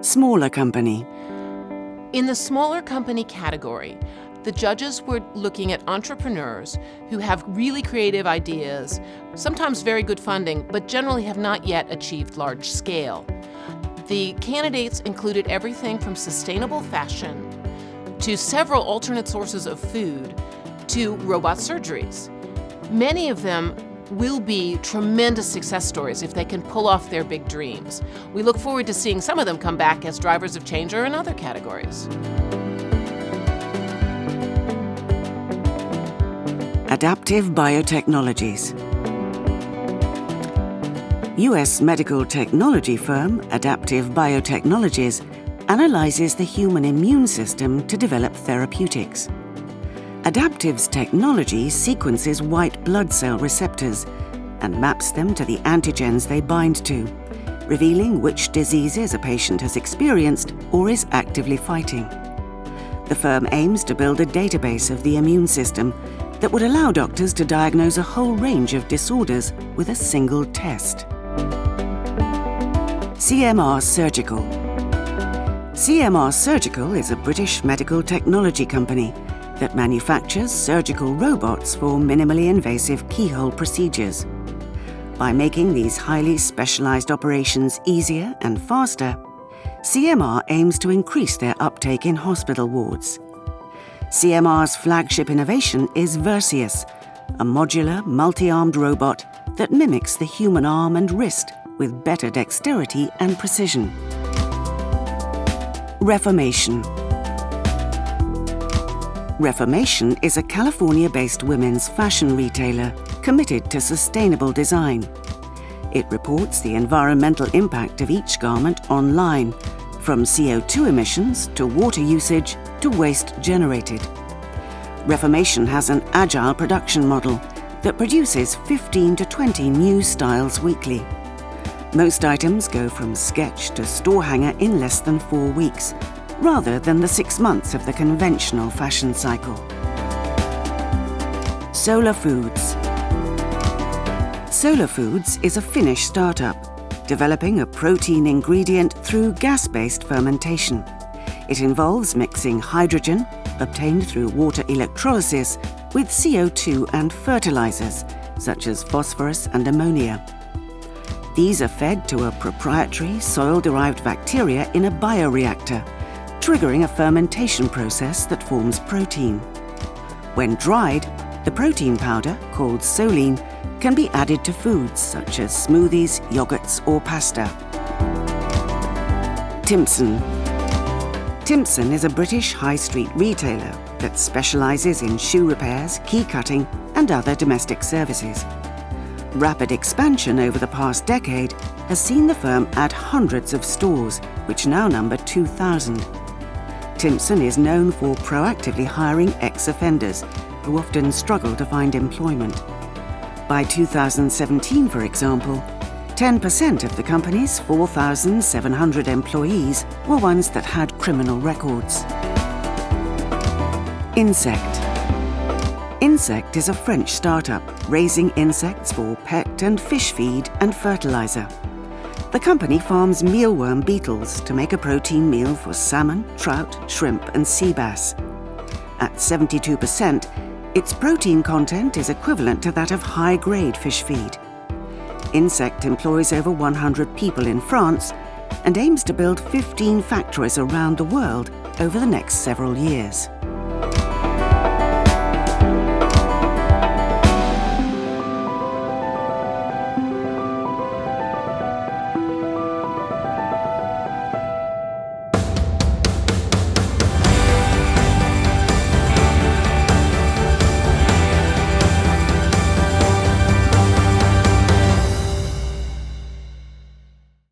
Smaller company. In the smaller company category, the judges were looking at entrepreneurs who have really creative ideas, sometimes very good funding, but generally have not yet achieved large scale. The candidates included everything from sustainable fashion to several alternate sources of food to robot surgeries. Many of them will be tremendous success stories if they can pull off their big dreams. We look forward to seeing some of them come back as drivers of change or in other categories. Adaptive biotechnologies. U.S. medical technology firm Adaptive Biotechnologies analyzes the human immune system to develop therapeutics. Adaptive's technology sequences white blood cell receptors and maps them to the antigens they bind to, revealing which diseases a patient has experienced or is actively fighting. The firm aims to build a database of the immune system that would allow doctors to diagnose a whole range of disorders with a single test. CMR Surgical. CMR Surgical is a British medical technology company that manufactures surgical robots for minimally invasive keyhole procedures. By making these highly specialized operations easier and faster, CMR aims to increase their uptake in hospital wards. CMR's flagship innovation is Versius, a modular, multi-armed robot that mimics the human arm and wrist with better dexterity and precision. Reformation. Reformation is a California-based women's fashion retailer committed to sustainable design. It reports the environmental impact of each garment online, from CO2 emissions to water usage to waste generated. Reformation has an agile production model that produces 15 to 20 new styles weekly. Most items go from sketch to store hanger in less than 4 weeks, rather than the 6 months of the conventional fashion cycle. Solar Foods. Solar Foods is a Finnish startup developing a protein ingredient through gas-based fermentation. It involves mixing hydrogen, obtained through water electrolysis, with CO2 and fertilizers, such as phosphorus and ammonia. These are fed to a proprietary soil-derived bacteria in a bioreactor, triggering a fermentation process that forms protein. When dried, the protein powder, called soline, can be added to foods such as smoothies, yogurts, or pasta. Timpson. Timpson is a British high street retailer that specializes in shoe repairs, key cutting, and other domestic services. Rapid expansion over the past decade has seen the firm add hundreds of stores, which now number 2,000. Timpson is known for proactively hiring ex-offenders who often struggle to find employment. By 2017, for example, 10% of the company's 4,700 employees were ones that had criminal records. Insect. Insect is a French startup raising insects for pet and fish feed and fertilizer. The company farms mealworm beetles to make a protein meal for salmon, trout, shrimp, and sea bass. At 72%, its protein content is equivalent to that of high-grade fish feed. Insect employs over 100 people in France and aims to build 15 factories around the world over the next several years.